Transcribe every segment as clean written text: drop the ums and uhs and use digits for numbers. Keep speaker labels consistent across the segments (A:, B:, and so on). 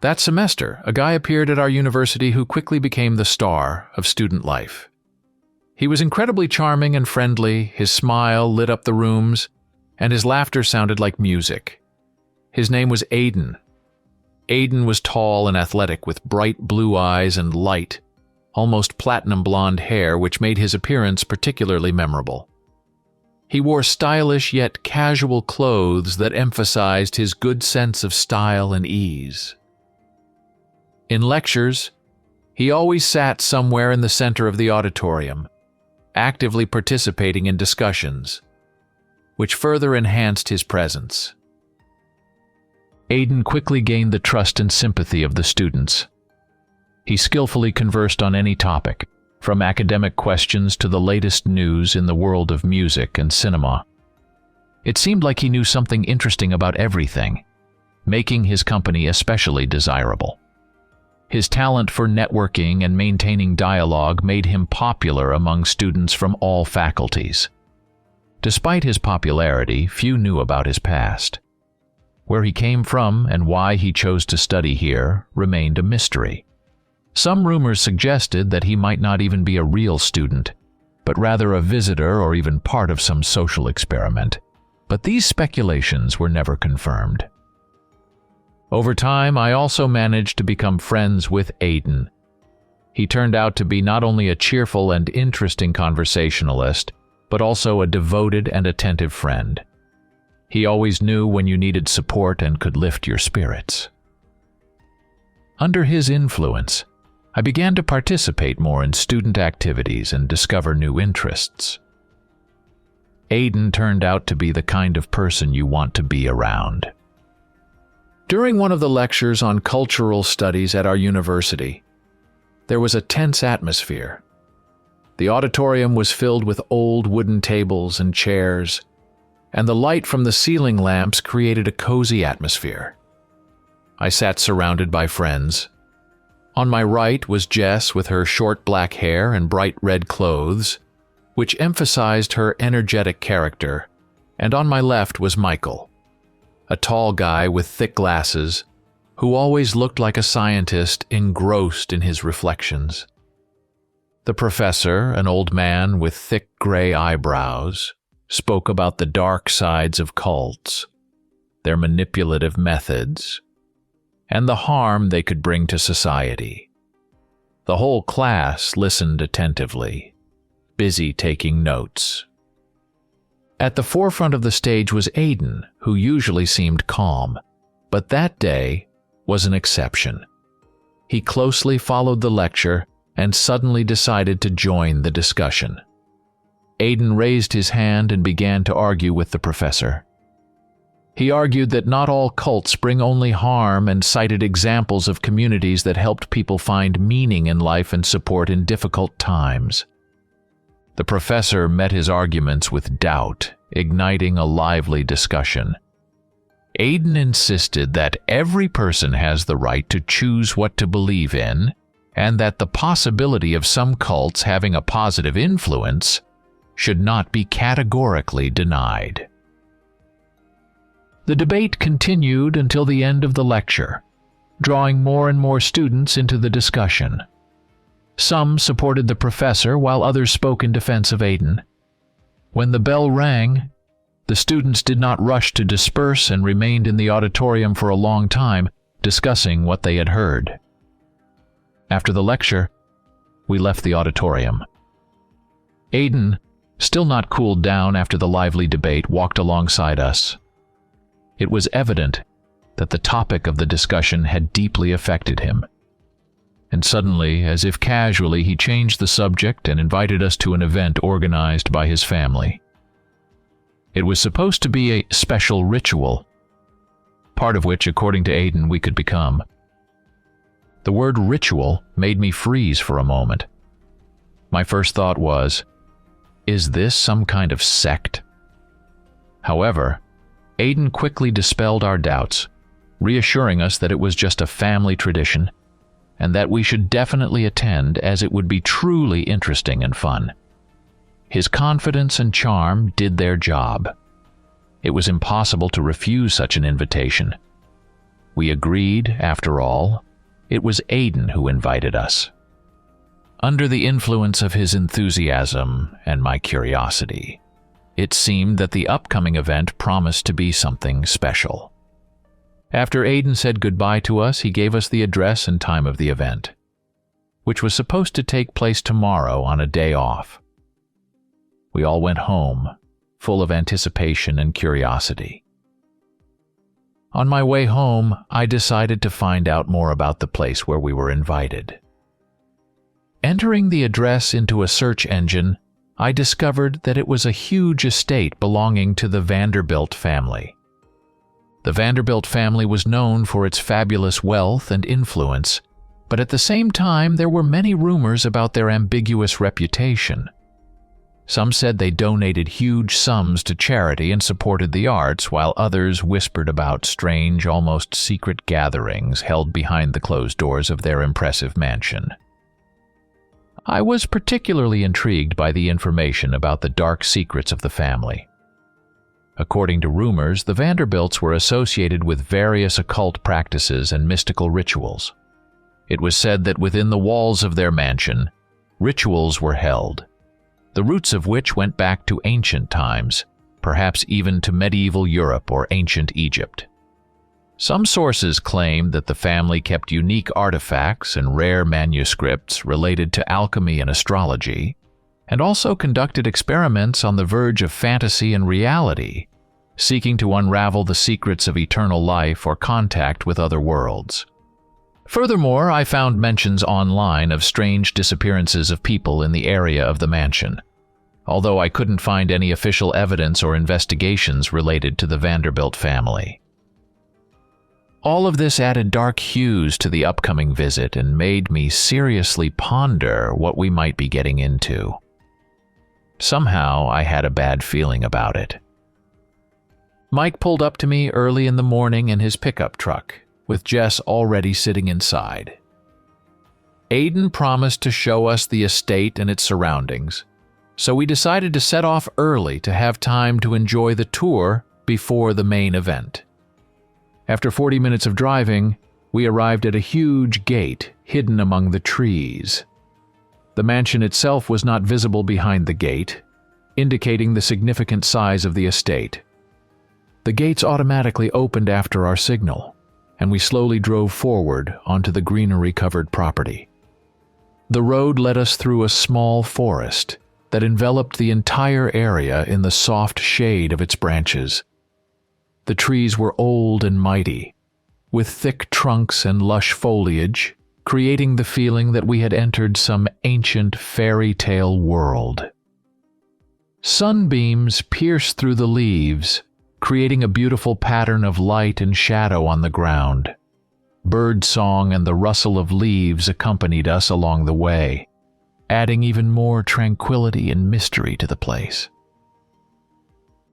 A: That semester, a guy appeared at our university who quickly became the star of student life. He was incredibly charming and friendly, his smile lit up the rooms, and his laughter sounded like music. His name was Aiden. Aiden was tall and athletic with bright blue eyes and light, almost platinum blonde hair, which made his appearance particularly memorable. He wore stylish yet casual clothes that emphasized his good sense of style and ease. In lectures, he always sat somewhere in the center of the auditorium, actively participating in discussions, which further enhanced his presence. Aiden quickly gained the trust and sympathy of the students. He skillfully conversed on any topic, from academic questions to the latest news in the world of music and cinema. It seemed like he knew something interesting about everything, making his company especially desirable. His talent for networking and maintaining dialogue made him popular among students from all faculties. Despite his popularity, few knew about his past. Where he came from and why he chose to study here remained a mystery. Some rumors suggested that he might not even be a real student, but rather a visitor or even part of some social experiment. But these speculations were never confirmed. Over time, I also managed to become friends with Aiden. He turned out to be not only a cheerful and interesting conversationalist, but also a devoted and attentive friend. He always knew when you needed support and could lift your spirits. Under his influence, I began to participate more in student activities and discover new interests. Aiden turned out to be the kind of person you want to be around. During one of the lectures on cultural studies at our university, there was a tense atmosphere. The auditorium was filled with old wooden tables and chairs, and the light from the ceiling lamps created a cozy atmosphere. I sat surrounded by friends. On my right was Jess with her short black hair and bright red clothes, which emphasized her energetic character, and on my left was Michael, a tall guy with thick glasses, who always looked like a scientist engrossed in his reflections. The professor, an old man with thick gray eyebrows, spoke about the dark sides of cults, their manipulative methods, and the harm they could bring to society. The whole class listened attentively, busy taking notes. At the forefront of the stage was Aiden, who usually seemed calm, but that day was an exception. He closely followed the lecture and suddenly decided to join the discussion. Aiden raised his hand and began to argue with the professor. He argued that not all cults bring only harm and cited examples of communities that helped people find meaning in life and support in difficult times. The professor met his arguments with doubt, igniting a lively discussion. Aiden insisted that every person has the right to choose what to believe in, and that the possibility of some cults having a positive influence should not be categorically denied. The debate continued until the end of the lecture, drawing more and more students into the discussion. Some supported the professor while others spoke in defense of Aiden. When the bell rang, the students did not rush to disperse and remained in the auditorium for a long time, discussing what they had heard. After the lecture, we left the auditorium. Aiden, still not cooled down after the lively debate, walked alongside us. It was evident that the topic of the discussion had deeply affected him. And suddenly, as if casually, he changed the subject and invited us to an event organized by his family. It was supposed to be a special ritual, part of which, according to Aiden, we could become. The word ritual made me freeze for a moment. My first thought was, is this some kind of sect? However, Aiden quickly dispelled our doubts, reassuring us that it was just a family tradition and that we should definitely attend, as it would be truly interesting and fun. His confidence and charm did their job. It was impossible to refuse such an invitation. We agreed, after all, it was Aidan who invited us. Under the influence of his enthusiasm and my curiosity, it seemed that the upcoming event promised to be something special. After Aidan said goodbye to us, he gave us the address and time of the event, which was supposed to take place tomorrow on a day off. We all went home, full of anticipation and curiosity. On my way home, I decided to find out more about the place where we were invited. Entering the address into a search engine, I discovered that it was a huge estate belonging to the Vanderbilt family. The Vanderbilt family was known for its fabulous wealth and influence, but at the same time there were many rumors about their ambiguous reputation. Some said they donated huge sums to charity and supported the arts, while others whispered about strange, almost secret gatherings held behind the closed doors of their impressive mansion. I was particularly intrigued by the information about the dark secrets of the family. According to rumors, the Vanderbilts were associated with various occult practices and mystical rituals. It was said that within the walls of their mansion, rituals were held, the roots of which went back to ancient times, perhaps even to medieval Europe or ancient Egypt. Some sources claim that the family kept unique artifacts and rare manuscripts related to alchemy and astrology, and also conducted experiments on the verge of fantasy and reality, seeking to unravel the secrets of eternal life or contact with other worlds. Furthermore, I found mentions online of strange disappearances of people in the area of the mansion, although I couldn't find any official evidence or investigations related to the Vanderbilt family. All of this added dark hues to the upcoming visit and made me seriously ponder what we might be getting into. Somehow, I had a bad feeling about it. Mike pulled up to me early in the morning in his pickup truck, with Jess already sitting inside. Aidan promised to show us the estate and its surroundings, so we decided to set off early to have time to enjoy the tour before the main event. After 40 minutes of driving, we arrived at a huge gate hidden among the trees. The mansion itself was not visible behind the gate, indicating the significant size of the estate. The gates automatically opened after our signal, and we slowly drove forward onto the greenery-covered property. The road led us through a small forest that enveloped the entire area in the soft shade of its branches. The trees were old and mighty, with thick trunks and lush foliage, creating the feeling that we had entered some ancient fairy tale world. Sunbeams pierced through the leaves, creating a beautiful pattern of light and shadow on the ground. Bird song and the rustle of leaves accompanied us along the way, adding even more tranquility and mystery to the place.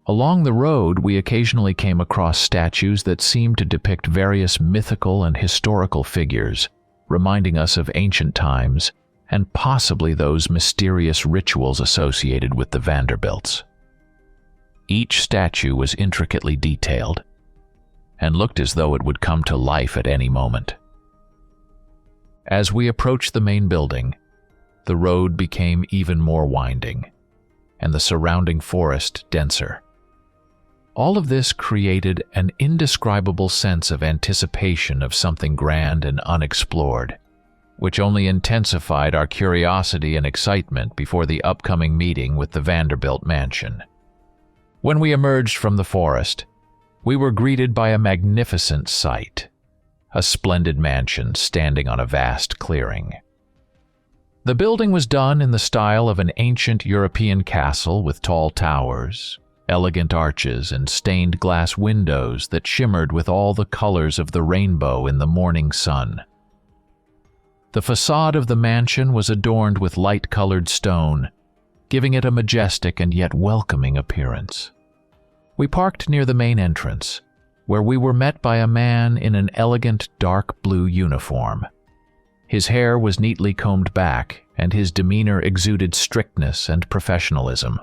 A: Along the road, we occasionally came across statues that seemed to depict various mythical and historical figures, reminding us of ancient times and possibly those mysterious rituals associated with the Vanderbilts. Each statue was intricately detailed and looked as though it would come to life at any moment. As we approached the main building, the road became even more winding, and the surrounding forest denser. All of this created an indescribable sense of anticipation of something grand and unexplored, which only intensified our curiosity and excitement before the upcoming meeting with the Vanderbilt mansion. When we emerged from the forest, we were greeted by a magnificent sight, a splendid mansion standing on a vast clearing. The building was done in the style of an ancient European castle with tall towers, elegant arches, and stained glass windows that shimmered with all the colors of the rainbow in the morning sun. The facade of the mansion was adorned with light-colored stone, giving it a majestic and yet welcoming appearance. We parked near the main entrance, where we were met by a man in an elegant dark blue uniform. His hair was neatly combed back, and his demeanor exuded strictness and professionalism.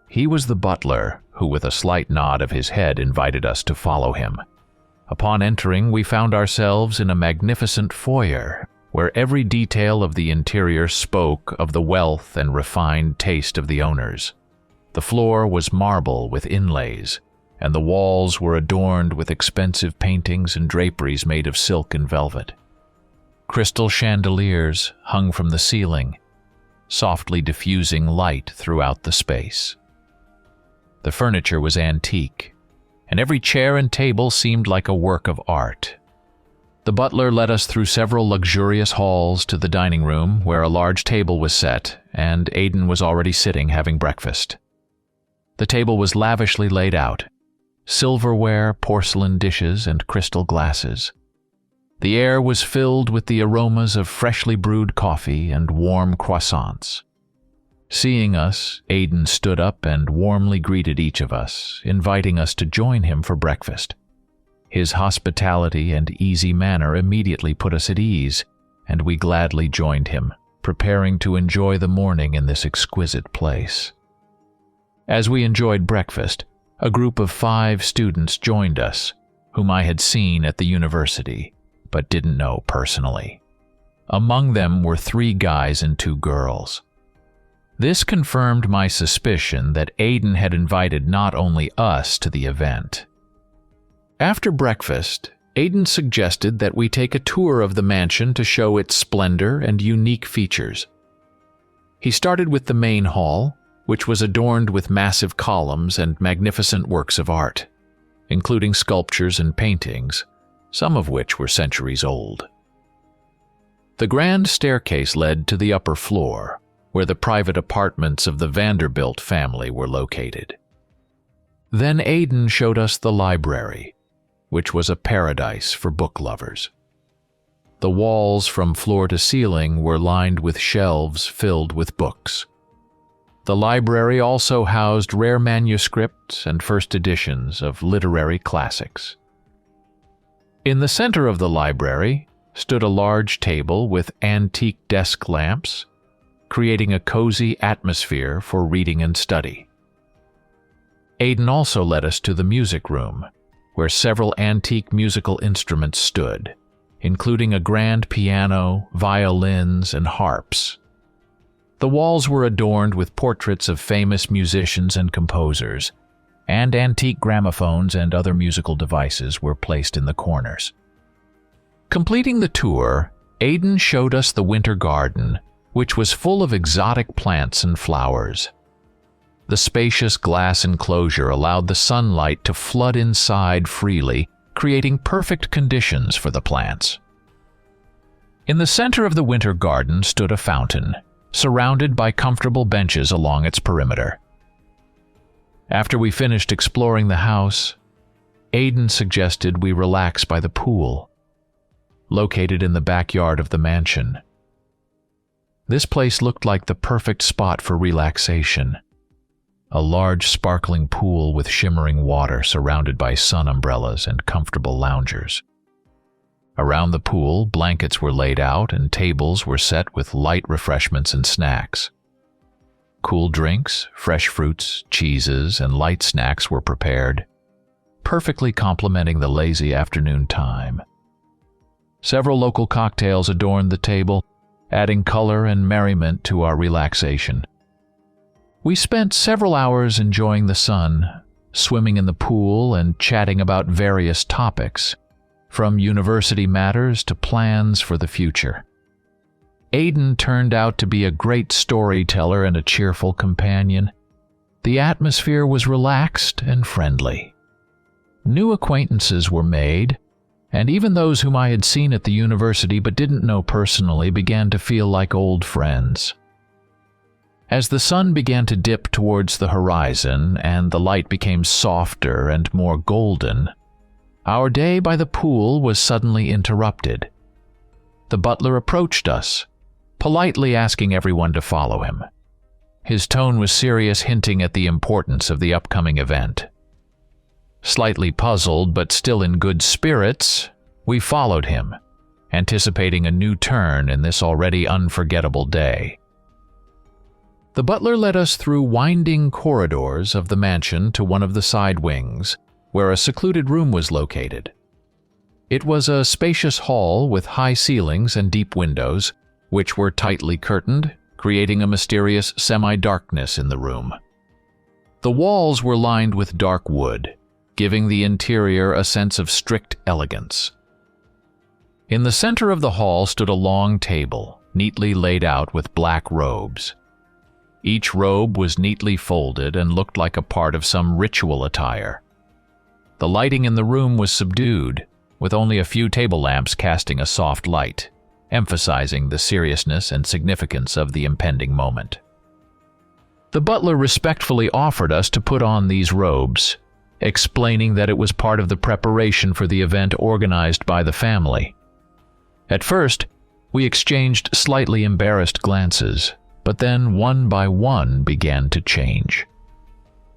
A: He was the butler who, with a slight nod of his head, invited us to follow him. Upon entering, we found ourselves in a magnificent foyer, where every detail of the interior spoke of the wealth and refined taste of the owners. The floor was marble with inlays, and the walls were adorned with expensive paintings and draperies made of silk and velvet. Crystal chandeliers hung from the ceiling, softly diffusing light throughout the space. The furniture was antique, and every chair and table seemed like a work of art. The butler led us through several luxurious halls to the dining room, where a large table was set, and Aidan was already sitting having breakfast. The table was lavishly laid out, silverware, porcelain dishes, and crystal glasses. The air was filled with the aromas of freshly brewed coffee and warm croissants. Seeing us, Aidan stood up and warmly greeted each of us, inviting us to join him for breakfast. His hospitality and easy manner immediately put us at ease, and we gladly joined him, preparing to enjoy the morning in this exquisite place. As we enjoyed breakfast, a group of 5 students joined us, whom I had seen at the university, but didn't know personally. Among them were 3 guys and 2 girls. This confirmed my suspicion that Aidan had invited not only us to the event. After breakfast, Aidan suggested that we take a tour of the mansion to show its splendor and unique features. He started with the main hall, which was adorned with massive columns and magnificent works of art, including sculptures and paintings, some of which were centuries old. The grand staircase led to the upper floor, where the private apartments of the Vanderbilt family were located. Then Aidan showed us the library, which was a paradise for book lovers. The walls from floor to ceiling were lined with shelves filled with books. The library also housed rare manuscripts and first editions of literary classics. In the center of the library stood a large table with antique desk lamps, creating a cozy atmosphere for reading and study. Aidan also led us to the music room, where several antique musical instruments stood, including a grand piano, violins, and harps. The walls were adorned with portraits of famous musicians and composers, and antique gramophones and other musical devices were placed in the corners. Completing the tour, Aidan showed us the winter garden, which was full of exotic plants and flowers. The spacious glass enclosure allowed the sunlight to flood inside freely, creating perfect conditions for the plants. In the center of the winter garden stood a fountain, surrounded by comfortable benches along its perimeter. After we finished exploring the house, Aidan suggested we relax by the pool, located in the backyard of the mansion. This place looked like the perfect spot for relaxation. A large sparkling pool with shimmering water surrounded by sun umbrellas and comfortable loungers. Around the pool, blankets were laid out and tables were set with light refreshments and snacks. Cool drinks, fresh fruits, cheeses, and light snacks were prepared, perfectly complementing the lazy afternoon time. Several local cocktails adorned the table, adding color and merriment to our relaxation. We spent several hours enjoying the sun, swimming in the pool and chatting about various topics, from university matters to plans for the future. Aidan turned out to be a great storyteller and a cheerful companion. The atmosphere was relaxed and friendly. New acquaintances were made, and even those whom I had seen at the university but didn't know personally began to feel like old friends. As the sun began to dip towards the horizon and the light became softer and more golden, our day by the pool was suddenly interrupted. The butler approached us, politely asking everyone to follow him. His tone was serious, hinting at the importance of the upcoming event. Slightly puzzled but still in good spirits, we followed him, anticipating a new turn in this already unforgettable day. The butler led us through winding corridors of the mansion to one of the side wings, where a secluded room was located. It was a spacious hall with high ceilings and deep windows, which were tightly curtained, creating a mysterious semi-darkness in the room. The walls were lined with dark wood, giving the interior a sense of strict elegance. In the center of the hall stood a long table, neatly laid out with black robes. Each robe was neatly folded and looked like a part of some ritual attire. The lighting in the room was subdued, with only a few table lamps casting a soft light, emphasizing the seriousness and significance of the impending moment. The butler respectfully offered us to put on these robes, explaining that it was part of the preparation for the event organized by the family. At first, we exchanged slightly embarrassed glances, but then one by one began to change.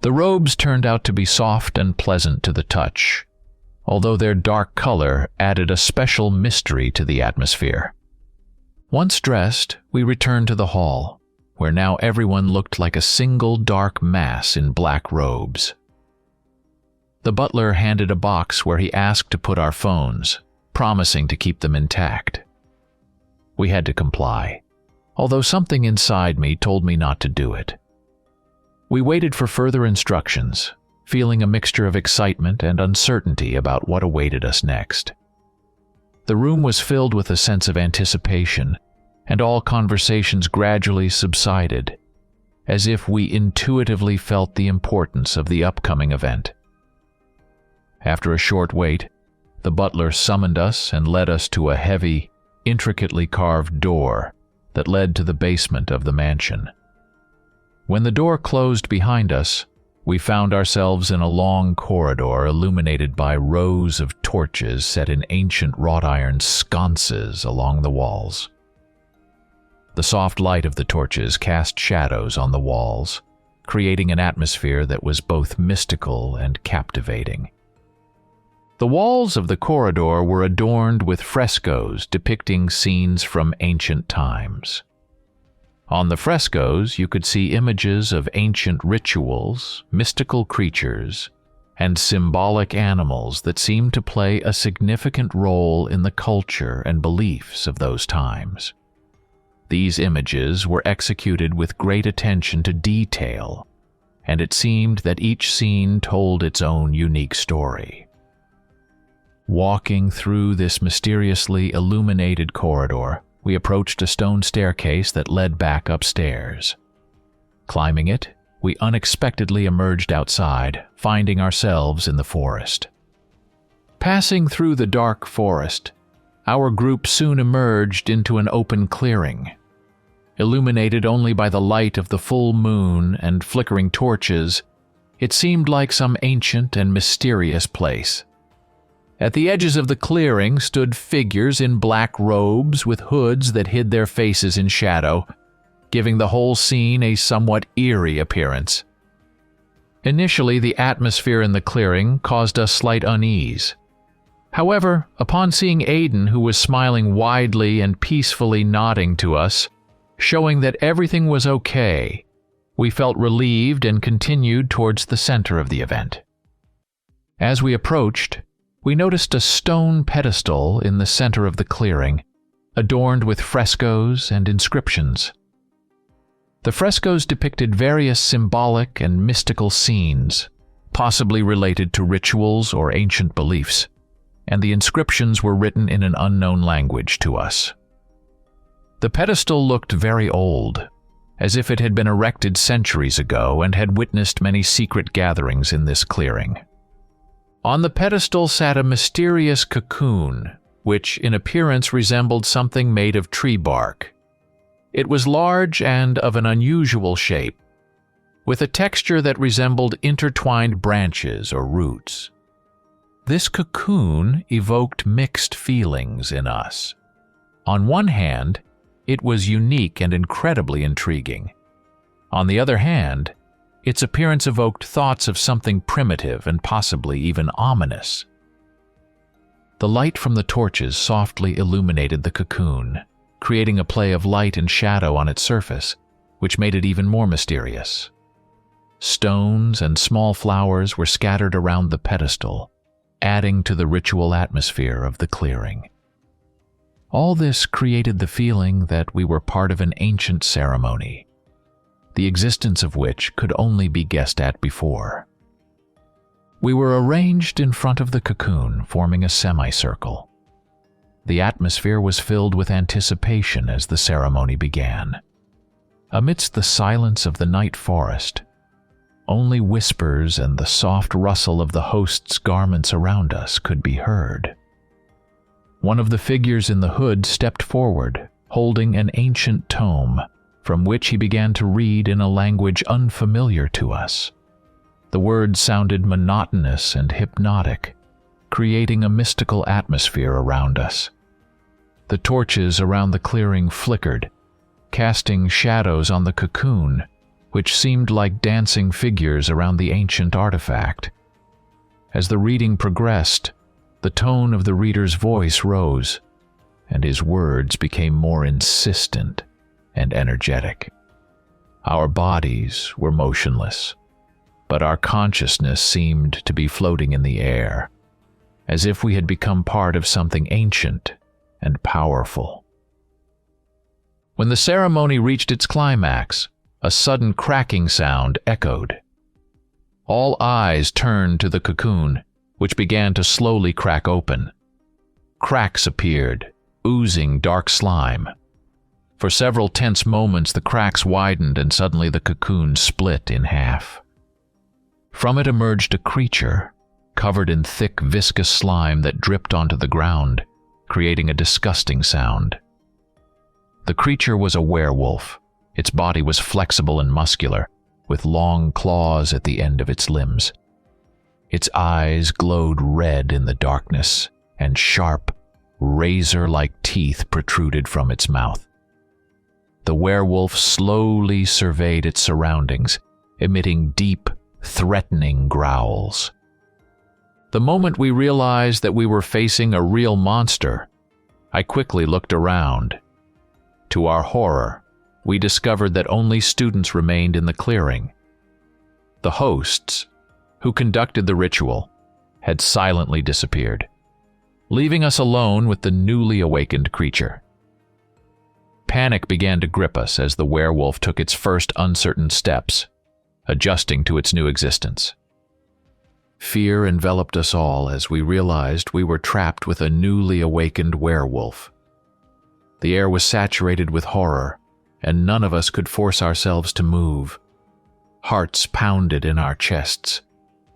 A: The robes turned out to be soft and pleasant to the touch, although their dark color added a special mystery to the atmosphere. Once dressed, we returned to the hall, where now everyone looked like a single dark mass in black robes. The butler handed a box where he asked to put our phones, promising to keep them intact. We had to comply, although something inside me told me not to do it. We waited for further instructions, feeling a mixture of excitement and uncertainty about what awaited us next. The room was filled with a sense of anticipation, and all conversations gradually subsided, as if we intuitively felt the importance of the upcoming event. After a short wait, the butler summoned us and led us to a heavy, intricately carved door that led to the basement of the mansion. When the door closed behind us, we found ourselves in a long corridor illuminated by rows of torches set in ancient wrought iron sconces along the walls. The soft light of the torches cast shadows on the walls, creating an atmosphere that was both mystical and captivating. The walls of the corridor were adorned with frescoes depicting scenes from ancient times. On the frescoes, you could see images of ancient rituals, mystical creatures, and symbolic animals that seemed to play a significant role in the culture and beliefs of those times. These images were executed with great attention to detail, and it seemed that each scene told its own unique story. Walking through this mysteriously illuminated corridor, we approached a stone staircase that led back upstairs. Climbing it, we unexpectedly emerged outside, finding ourselves in the forest. Passing through the dark forest, our group soon emerged into an open clearing. Illuminated only by the light of the full moon and flickering torches, it seemed like some ancient and mysterious place. At the edges of the clearing stood figures in black robes with hoods that hid their faces in shadow, giving the whole scene a somewhat eerie appearance. Initially, the atmosphere in the clearing caused us slight unease. However, upon seeing Aiden, who was smiling widely and peacefully nodding to us, showing that everything was okay, we felt relieved and continued towards the center of the event. As we approached, we noticed a stone pedestal in the center of the clearing, adorned with frescoes and inscriptions. The frescoes depicted various symbolic and mystical scenes, possibly related to rituals or ancient beliefs, and the inscriptions were written in an unknown language to us. The pedestal looked very old, as if it had been erected centuries ago and had witnessed many secret gatherings in this clearing. On the pedestal sat a mysterious cocoon, which in appearance resembled something made of tree bark. It was large and of an unusual shape, with a texture that resembled intertwined branches or roots. This cocoon evoked mixed feelings in us. On one hand, it was unique and incredibly intriguing. On the other hand, its appearance evoked thoughts of something primitive and possibly even ominous. The light from the torches softly illuminated the cocoon, creating a play of light and shadow on its surface, which made it even more mysterious. Stones and small flowers were scattered around the pedestal, adding to the ritual atmosphere of the clearing. All this created the feeling that we were part of an ancient ceremony, the existence of which could only be guessed at before. We were arranged in front of the cocoon, forming a semicircle. The atmosphere was filled with anticipation as the ceremony began. Amidst the silence of the night forest, only whispers and the soft rustle of the host's garments around us could be heard. One of the figures in the hood stepped forward, holding an ancient tome, from which he began to read in a language unfamiliar to us. The words sounded monotonous and hypnotic, creating a mystical atmosphere around us. The torches around the clearing flickered, casting shadows on the cocoon, which seemed like dancing figures around the ancient artifact. As the reading progressed, the tone of the reader's voice rose, and his words became more insistent and energetic. Our bodies were motionless, but our consciousness seemed to be floating in the air, as if we had become part of something ancient and powerful. When the ceremony reached its climax, a sudden cracking sound echoed. All eyes turned to the cocoon, which began to slowly crack open. Cracks appeared, oozing dark slime. For several tense moments the cracks widened and suddenly the cocoon split in half. From it emerged a creature, covered in thick, viscous slime that dripped onto the ground, creating a disgusting sound. The creature was a werewolf. Its body was flexible and muscular, with long claws at the end of its limbs. Its eyes glowed red in the darkness, and sharp, razor-like teeth protruded from its mouth. The werewolf slowly surveyed its surroundings, emitting deep, threatening growls. The moment we realized that we were facing a real monster, I quickly looked around. To our horror, we discovered that only students remained in the clearing. The hosts, who conducted the ritual, had silently disappeared, leaving us alone with the newly awakened creature. Panic began to grip us as the werewolf took its first uncertain steps, adjusting to its new existence. Fear enveloped us all as we realized we were trapped with a newly awakened werewolf. The air was saturated with horror, and none of us could force ourselves to move. Hearts pounded in our chests,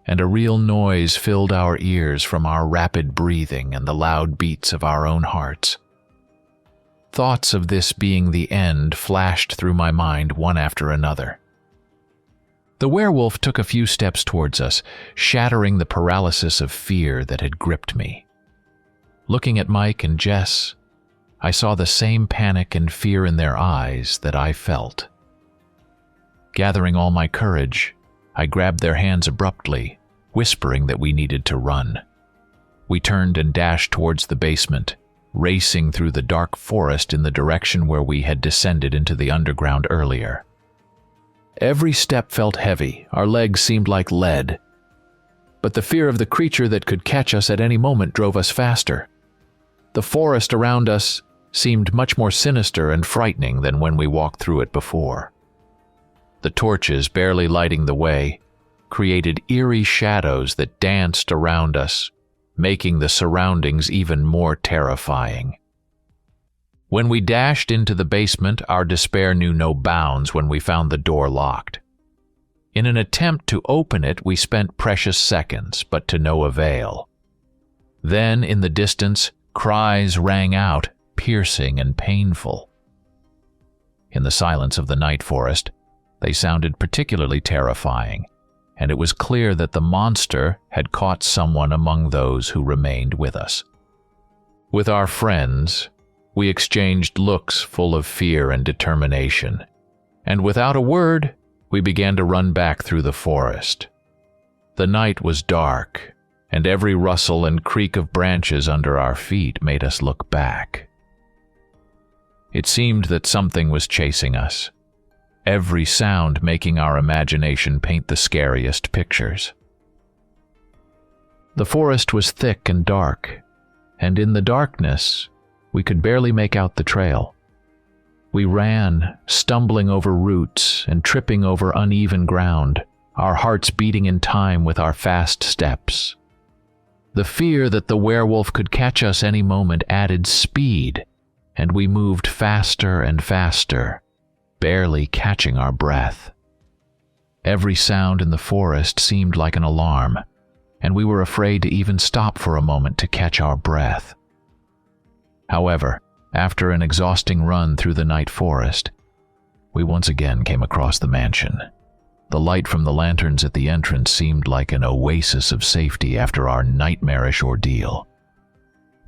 A: and a real noise filled our ears from our rapid breathing and the loud beats of our own hearts. Thoughts of this being the end flashed through my mind one after another. The werewolf took a few steps towards us, shattering the paralysis of fear that had gripped me. Looking at Mike and Jess, I saw the same panic and fear in their eyes that I felt. Gathering all my courage, I grabbed their hands abruptly, whispering that we needed to run. We turned and dashed towards the basement, racing through the dark forest in the direction where we had descended into the underground earlier. Every step felt heavy, our legs seemed like lead. But the fear of the creature that could catch us at any moment drove us faster. The forest around us seemed much more sinister and frightening than when we walked through it before. The torches, barely lighting the way, created eerie shadows that danced around us, making the surroundings even more terrifying. When we dashed into the basement, our despair knew no bounds when we found the door locked. In an attempt to open it, we spent precious seconds, but to no avail. Then, in the distance, cries rang out, piercing and painful. In the silence of the night forest, they sounded particularly terrifying, and it was clear that the monster had caught someone among those who remained with us. With our friends, we exchanged looks full of fear and determination, and without a word, we began to run back through the forest. The night was dark, and every rustle and creak of branches under our feet made us look back. It seemed that something was chasing us, every sound making our imagination paint the scariest pictures. The forest was thick and dark, and in the darkness, we could barely make out the trail. We ran, stumbling over roots and tripping over uneven ground, our hearts beating in time with our fast steps. The fear that the werewolf could catch us any moment added speed, and we moved faster and faster, barely catching our breath. Every sound in the forest seemed like an alarm, and we were afraid to even stop for a moment to catch our breath. However, after an exhausting run through the night forest, we once again came across the mansion. The light from the lanterns at the entrance seemed like an oasis of safety after our nightmarish ordeal.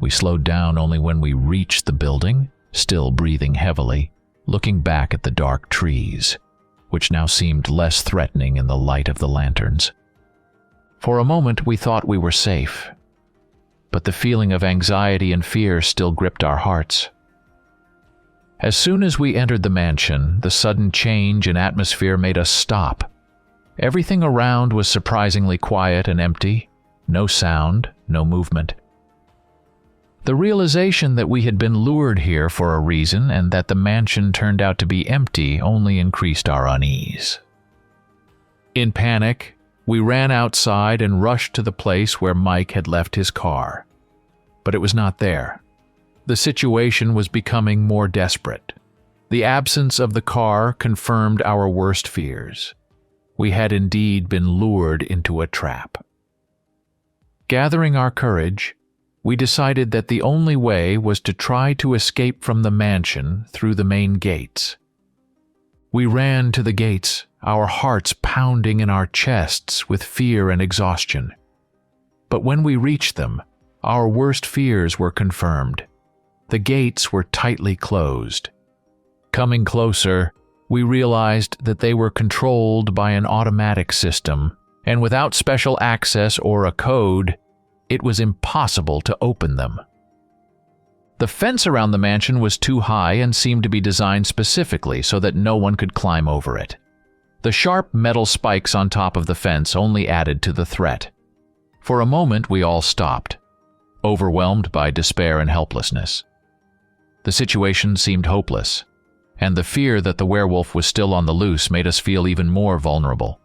A: We slowed down only when we reached the building, still breathing heavily, looking back at the dark trees, which now seemed less threatening in the light of the lanterns. For a moment we thought we were safe, but the feeling of anxiety and fear still gripped our hearts. As soon as we entered the mansion, the sudden change in atmosphere made us stop. Everything around was surprisingly quiet and empty, no sound, no movement. The realization that we had been lured here for a reason and that the mansion turned out to be empty only increased our unease. In panic, we ran outside and rushed to the place where Mike had left his car. But it was not there. The situation was becoming more desperate. The absence of the car confirmed our worst fears. We had indeed been lured into a trap. Gathering our courage, we decided that the only way was to try to escape from the mansion through the main gates. We ran to the gates, our hearts pounding in our chests with fear and exhaustion. But when we reached them, our worst fears were confirmed. The gates were tightly closed. Coming closer, we realized that they were controlled by an automatic system, and without special access or a code, it was impossible to open them. The fence around the mansion was too high and seemed to be designed specifically so that no one could climb over it. The sharp metal spikes on top of the fence only added to the threat. For a moment we all stopped, overwhelmed by despair and helplessness. The situation seemed hopeless, and the fear that the werewolf was still on the loose made us feel even more vulnerable.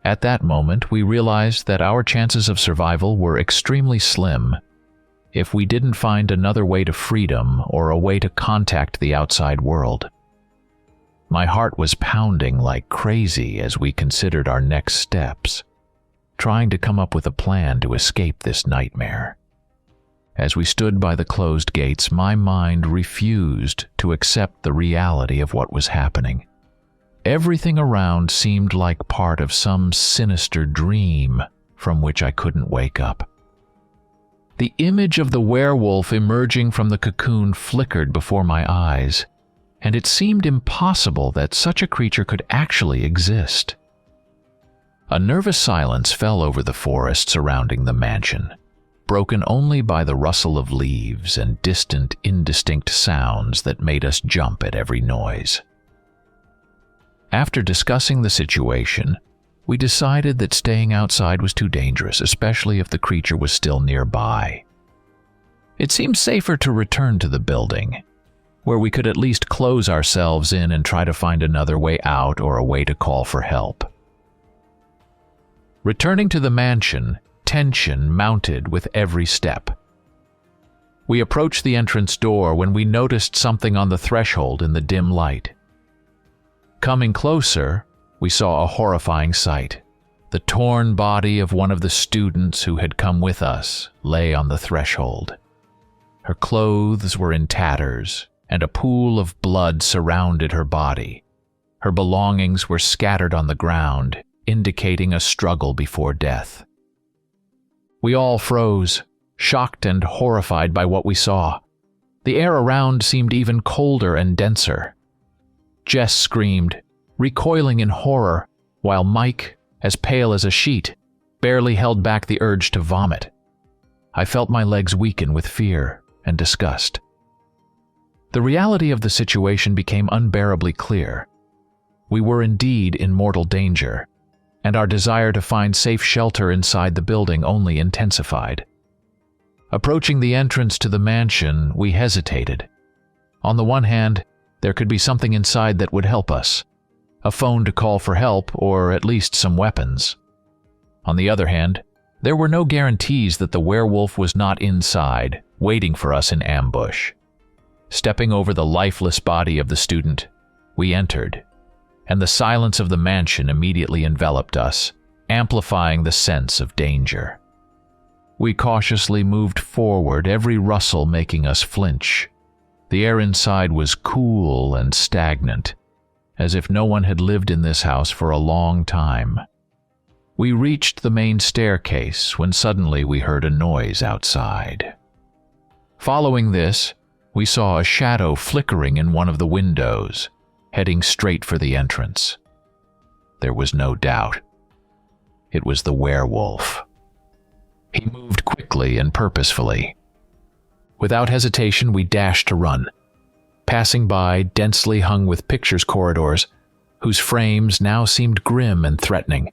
A: At that moment, we realized that our chances of survival were extremely slim if we didn't find another way to freedom or a way to contact the outside world. My heart was pounding like crazy as we considered our next steps, trying to come up with a plan to escape this nightmare. As we stood by the closed gates, my mind refused to accept the reality of what was happening. Everything around seemed like part of some sinister dream from which I couldn't wake up. The image of the werewolf emerging from the cocoon flickered before my eyes, and it seemed impossible that such a creature could actually exist. A nervous silence fell over the forest surrounding the mansion, broken only by the rustle of leaves and distant, indistinct sounds that made us jump at every noise. After discussing the situation, we decided that staying outside was too dangerous, especially if the creature was still nearby. It seemed safer to return to the building, where we could at least close ourselves in and try to find another way out or a way to call for help. Returning to the mansion, tension mounted with every step. We approached the entrance door when we noticed something on the threshold in the dim light. Coming closer, we saw a horrifying sight. The torn body of one of the students who had come with us lay on the threshold. Her clothes were in tatters, and a pool of blood surrounded her body. Her belongings were scattered on the ground, indicating a struggle before death. We all froze, shocked and horrified by what we saw. The air around seemed even colder and denser. Jess screamed, recoiling in horror, while Mike, as pale as a sheet, barely held back the urge to vomit. I felt my legs weaken with fear and disgust. The reality of the situation became unbearably clear. We were indeed in mortal danger, and our desire to find safe shelter inside the building only intensified. Approaching the entrance to the mansion, we hesitated. On the one hand, there could be something inside that would help us, a phone to call for help or at least some weapons. On the other hand, there were no guarantees that the werewolf was not inside, waiting for us in ambush. Stepping over the lifeless body of the student, we entered, and the silence of the mansion immediately enveloped us, amplifying the sense of danger. We cautiously moved forward, every rustle making us flinch. The air inside was cool and stagnant, as if no one had lived in this house for a long time. We reached the main staircase when suddenly we heard a noise outside. Following this, we saw a shadow flickering in one of the windows, heading straight for the entrance. There was no doubt. It was the werewolf. He moved quickly and purposefully. Without hesitation, we dashed to run, passing by densely hung with pictures corridors, whose frames now seemed grim and threatening.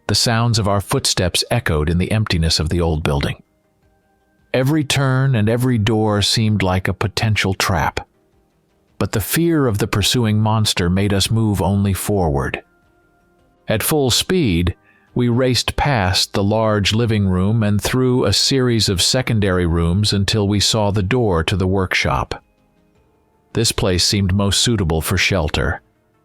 A: The sounds of our footsteps echoed in the emptiness of the old building. Every turn and every door seemed like a potential trap, but the fear of the pursuing monster made us move only forward. At full speed, we raced past the large living room and through a series of secondary rooms until we saw the door to the workshop. This place seemed most suitable for shelter.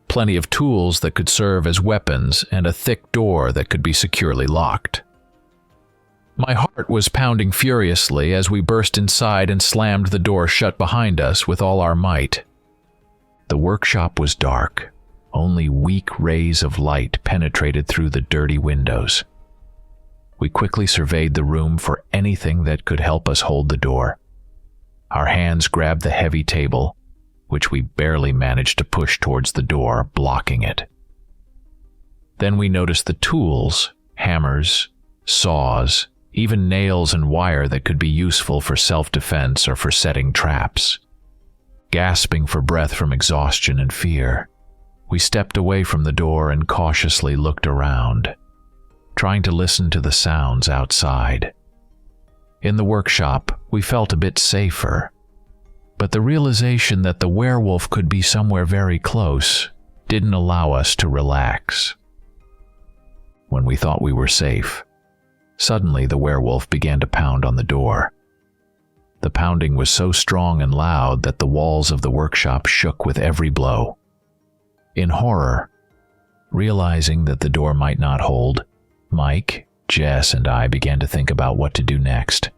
A: Plenty of tools that could serve as weapons and a thick door that could be securely locked. My heart was pounding furiously as we burst inside and slammed the door shut behind us with all our might. The workshop was dark. Only weak rays of light penetrated through the dirty windows. We quickly surveyed the room for anything that could help us hold the door. Our hands grabbed the heavy table, which we barely managed to push towards the door, blocking it. Then we noticed the tools, hammers, saws, even nails and wire that could be useful for self-defense or for setting traps. Gasping for breath from exhaustion and fear, we stepped away from the door and cautiously looked around, trying to listen to the sounds outside. In the workshop, we felt a bit safer, but the realization that the werewolf could be somewhere very close didn't allow us to relax. When we thought we were safe, suddenly the werewolf began to pound on the door. The pounding was so strong and loud that the walls of the workshop shook with every blow. In horror, realizing that the door might not hold, Mike, Jess, and I began to think about what to do next.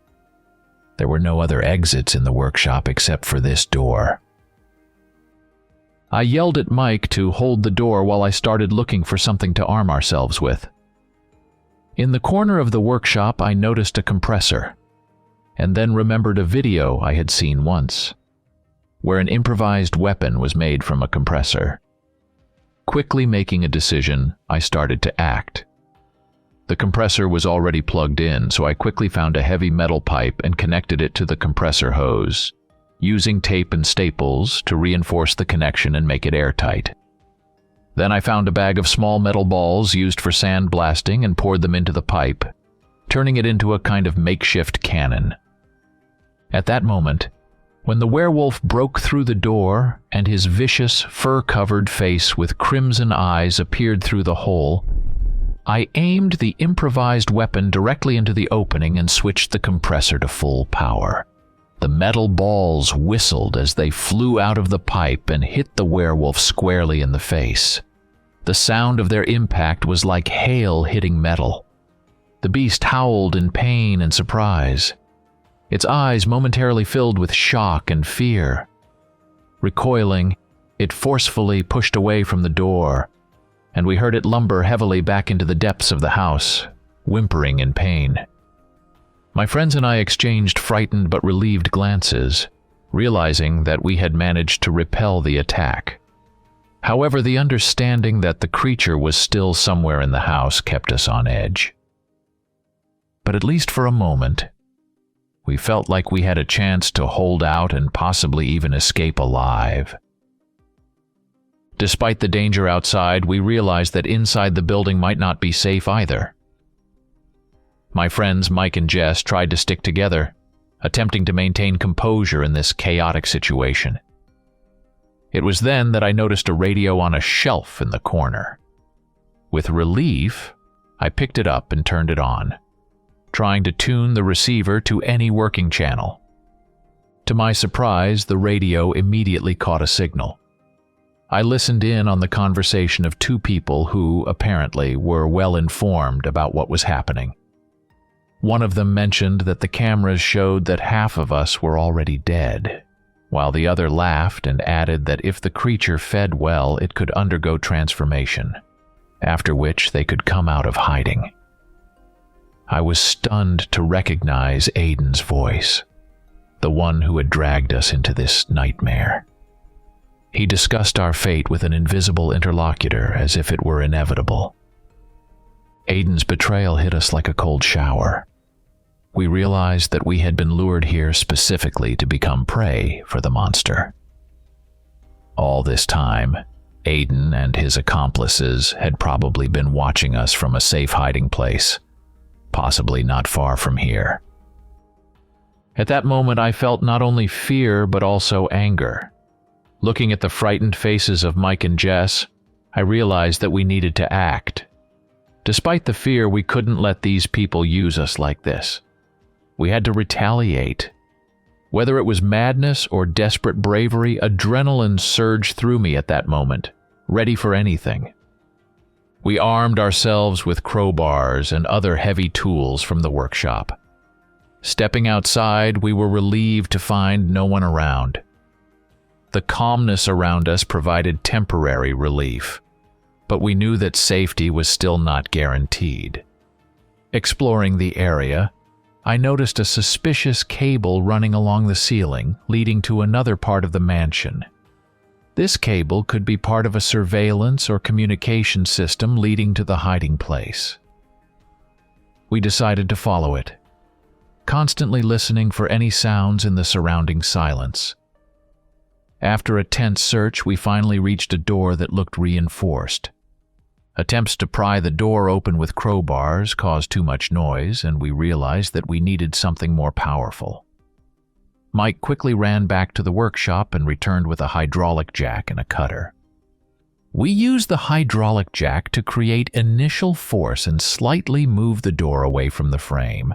A: There were no other exits in the workshop except for this door. I yelled at Mike to hold the door while I started looking for something to arm ourselves with. In the corner of the workshop, I noticed a compressor, and then remembered a video I had seen once, where an improvised weapon was made from a compressor. Quickly making a decision, I started to act. The compressor was already plugged in, so I quickly found a heavy metal pipe and connected it to the compressor hose, using tape and staples to reinforce the connection and make it airtight. Then I found a bag of small metal balls used for sandblasting and poured them into the pipe, turning it into a kind of makeshift cannon. At that moment, when the werewolf broke through the door and his vicious, fur-covered face with crimson eyes appeared through the hole, I aimed the improvised weapon directly into the opening and switched the compressor to full power. The metal balls whistled as they flew out of the pipe and hit the werewolf squarely in the face. The sound of their impact was like hail hitting metal. The beast howled in pain and surprise. Its eyes momentarily filled with shock and fear. Recoiling, it forcefully pushed away from the door, and we heard it lumber heavily back into the depths of the house, whimpering in pain. My friends and I exchanged frightened but relieved glances, realizing that we had managed to repel the attack. However, the understanding that the creature was still somewhere in the house kept us on edge. But at least for a moment, we felt like we had a chance to hold out and possibly even escape alive. Despite the danger outside, we realized that inside the building might not be safe either. My friends Mike and Jess tried to stick together, attempting to maintain composure in this chaotic situation. It was then that I noticed a radio on a shelf in the corner. With relief, I picked it up and turned it on, trying to tune the receiver to any working channel. To my surprise, the radio immediately caught a signal. I listened in on the conversation of two people who, apparently, were well informed about what was happening. One of them mentioned that the cameras showed that half of us were already dead, while the other laughed and added that if the creature fed well, it could undergo transformation, after which they could come out of hiding. I was stunned to recognize Aiden's voice, the one who had dragged us into this nightmare. He discussed our fate with an invisible interlocutor as if it were inevitable. Aiden's betrayal hit us like a cold shower. We realized that we had been lured here specifically to become prey for the monster. All this time, Aiden and his accomplices had probably been watching us from a safe hiding place, possibly not far from here. At that moment, I felt not only fear but also anger. Looking at the frightened faces of Mike and Jess, I realized that we needed to act. Despite the fear, we couldn't let these people use us like this. We had to retaliate. Whether it was madness or desperate bravery, adrenaline surged through me at that moment, ready for anything. We armed ourselves with crowbars and other heavy tools from the workshop. Stepping outside, we were relieved to find no one around. The calmness around us provided temporary relief, but we knew that safety was still not guaranteed. Exploring the area, I noticed a suspicious cable running along the ceiling, leading to another part of the mansion. This cable could be part of a surveillance or communication system leading to the hiding place. We decided to follow it, constantly listening for any sounds in the surrounding silence. After a tense search, we finally reached a door that looked reinforced. Attempts to pry the door open with crowbars caused too much noise, and we realized that we needed something more powerful. Mike quickly ran back to the workshop and returned with a hydraulic jack and a cutter. We used the hydraulic jack to create initial force and slightly move the door away from the frame,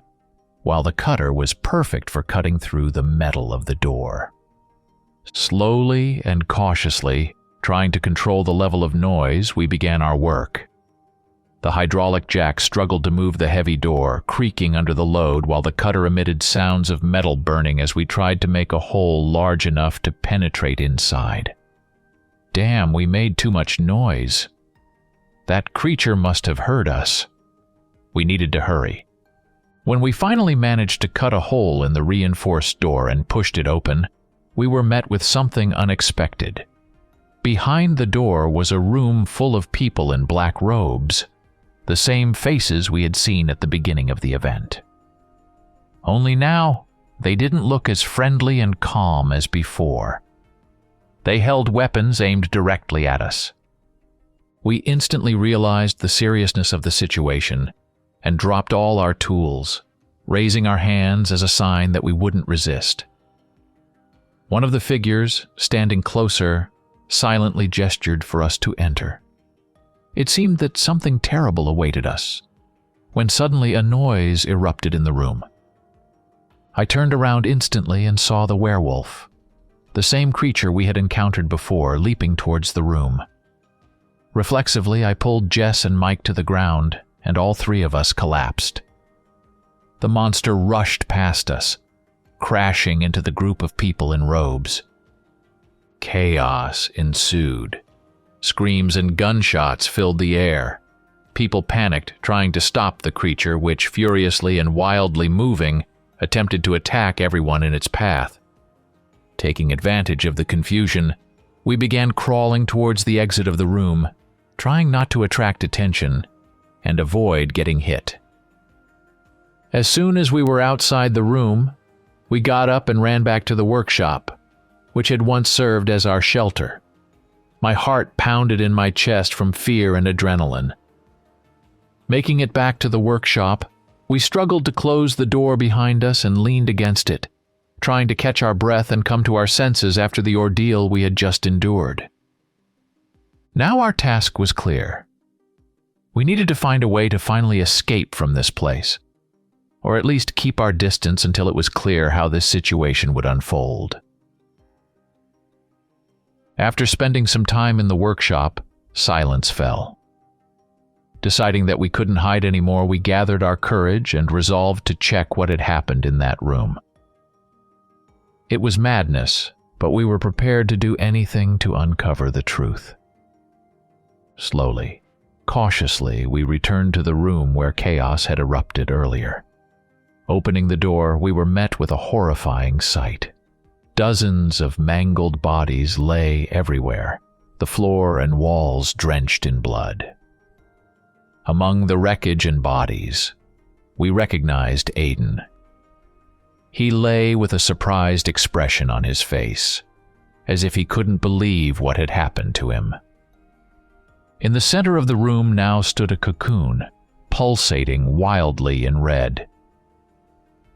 A: while the cutter was perfect for cutting through the metal of the door. Slowly and cautiously, trying to control the level of noise, we began our work. The hydraulic jack struggled to move the heavy door, creaking under the load, while the cutter emitted sounds of metal burning as we tried to make a hole large enough to penetrate inside. Damn, we made too much noise. That creature must have heard us. We needed to hurry. When we finally managed to cut a hole in the reinforced door and pushed it open, we were met with something unexpected. Behind the door was a room full of people in black robes, the same faces we had seen at the beginning of the event. Only now, they didn't look as friendly and calm as before. They held weapons aimed directly at us. We instantly realized the seriousness of the situation and dropped all our tools, raising our hands as a sign that we wouldn't resist. One of the figures, standing closer, silently gestured for us to enter. It seemed that something terrible awaited us, when suddenly a noise erupted in the room. I turned around instantly and saw the werewolf, the same creature we had encountered before, leaping towards the room. Reflexively, I pulled Jess and Mike to the ground, and all three of us collapsed. The monster rushed past us, crashing into the group of people in robes. Chaos ensued. Screams and gunshots filled the air. People panicked, trying to stop the creature, which, furiously and wildly moving, attempted to attack everyone in its path. Taking advantage of the confusion, we began crawling towards the exit of the room, trying not to attract attention and avoid getting hit. As soon as we were outside the room, we got up and ran back to the workshop, which had once served as our shelter. My heart pounded in my chest from fear and adrenaline. Making it back to the workshop, we struggled to close the door behind us and leaned against it, trying to catch our breath and come to our senses after the ordeal we had just endured. Now our task was clear. We needed to find a way to finally escape from this place, or at least keep our distance until it was clear how this situation would unfold. After spending some time in the workshop, silence fell. Deciding that we couldn't hide anymore, we gathered our courage and resolved to check what had happened in that room. It was madness, but we were prepared to do anything to uncover the truth. Slowly, cautiously, we returned to the room where chaos had erupted earlier. Opening the door, we were met with a horrifying sight. Dozens of mangled bodies lay everywhere, the floor and walls drenched in blood. Among the wreckage and bodies, we recognized Aiden. He lay with a surprised expression on his face, as if he couldn't believe what had happened to him. In the center of the room now stood a cocoon, pulsating wildly in red.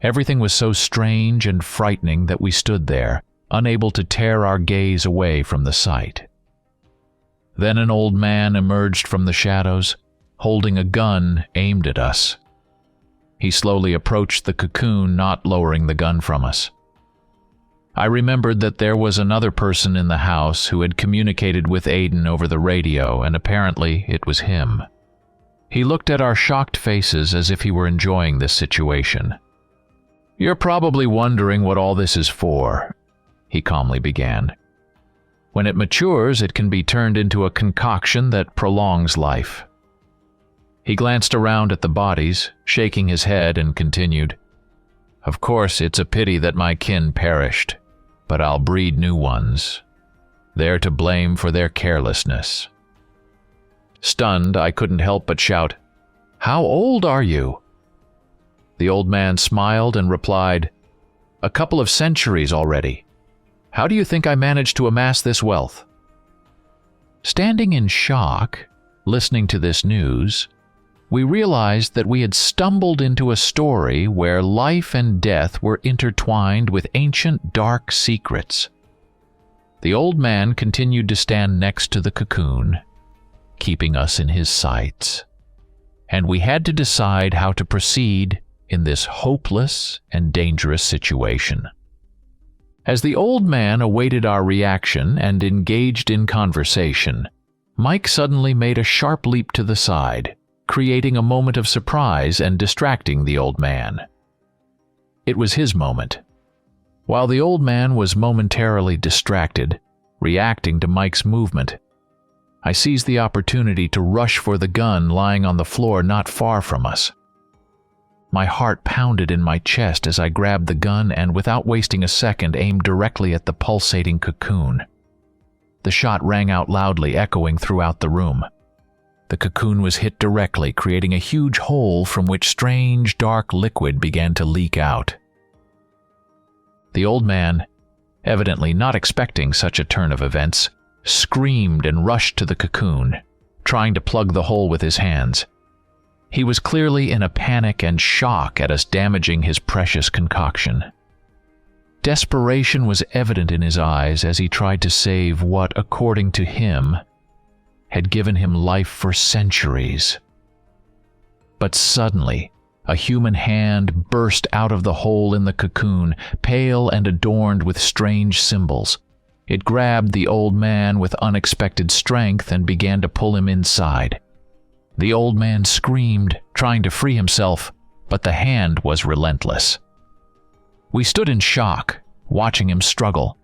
A: Everything was so strange and frightening that we stood there, unable to tear our gaze away from the sight. Then an old man emerged from the shadows, holding a gun aimed at us. He slowly approached the cocoon, not lowering the gun from us. I remembered that there was another person in the house who had communicated with Aiden over the radio, and apparently it was him. He looked at our shocked faces as if he were enjoying this situation. "You're probably wondering what all this is for," he calmly began. "When it matures, it can be turned into a concoction that prolongs life." He glanced around at the bodies, shaking his head, and continued, "Of course, it's a pity that my kin perished, but I'll breed new ones. They're to blame for their carelessness." Stunned, I couldn't help but shout, "How old are you?" The old man smiled and replied, "A couple of centuries already. How do you think I managed to amass this wealth?" Standing in shock, listening to this news, we realized that we had stumbled into a story where life and death were intertwined with ancient dark secrets. The old man continued to stand next to the cocoon, keeping us in his sights, and we had to decide how to proceed in this hopeless and dangerous situation. As the old man awaited our reaction and engaged in conversation, Mike suddenly made a sharp leap to the side, creating a moment of surprise and distracting the old man. It was his moment. While the old man was momentarily distracted, reacting to Mike's movement, I seized the opportunity to rush for the gun lying on the floor not far from us. My heart pounded in my chest as I grabbed the gun and, without wasting a second, aimed directly at the pulsating cocoon. The shot rang out loudly, echoing throughout the room. The cocoon was hit directly, creating a huge hole from which strange, dark liquid began to leak out. The old man, evidently not expecting such a turn of events, screamed and rushed to the cocoon, trying to plug the hole with his hands. He was clearly in a panic and shock at us damaging his precious concoction. Desperation was evident in his eyes as he tried to save what, according to him, had given him life for centuries. But suddenly, a human hand burst out of the hole in the cocoon, pale and adorned with strange symbols. It grabbed the old man with unexpected strength and began to pull him inside. The old man screamed, trying to free himself, but the hand was relentless. We stood in shock, watching him struggle,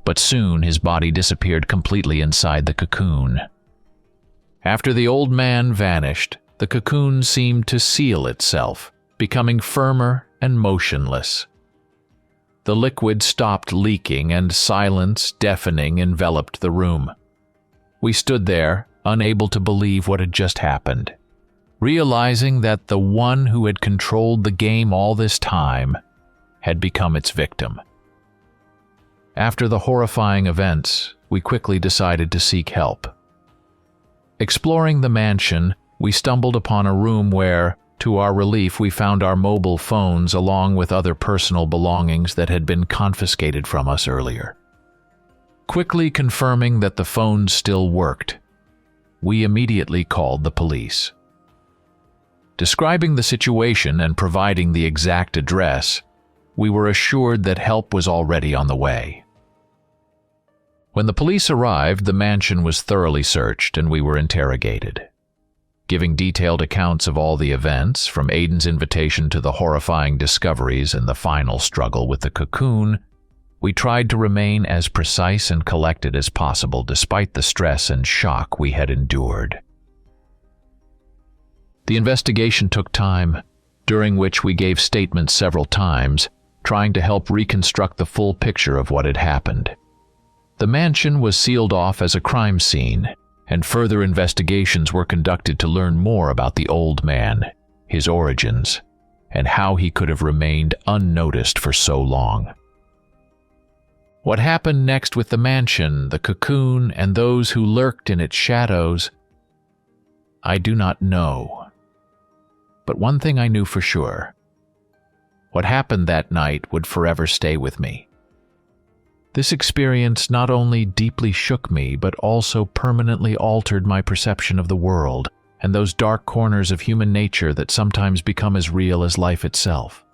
A: but soon his body disappeared completely inside the cocoon. After the old man vanished, the cocoon seemed to seal itself, becoming firmer and motionless. The liquid stopped leaking and silence, deafening, enveloped the room. We stood there, unable to believe what had just happened, realizing that the one who had controlled the game all this time had become its victim. After the horrifying events, we quickly decided to seek help. Exploring the mansion, we stumbled upon a room where, to our relief, we found our mobile phones along with other personal belongings that had been confiscated from us earlier. Quickly confirming that the phones still worked, we immediately called the police. Describing the situation and providing the exact address, we were assured that help was already on the way. When the police arrived, the mansion was thoroughly searched and we were interrogated. Giving detailed accounts of all the events, from Aiden's invitation to the horrifying discoveries and the final struggle with the cocoon, we tried to remain as precise and collected as possible despite the stress and shock we had endured. The investigation took time, during which we gave statements several times, trying to help reconstruct the full picture of what had happened. The mansion was sealed off as a crime scene, and further investigations were conducted to learn more about the old man, his origins, and how he could have remained unnoticed for so long. What happened next with the mansion, the cocoon, and those who lurked in its shadows, I do not know. But one thing I knew for sure: what happened that night would forever stay with me. This experience not only deeply shook me, but also permanently altered my perception of the world and those dark corners of human nature that sometimes become as real as life itself.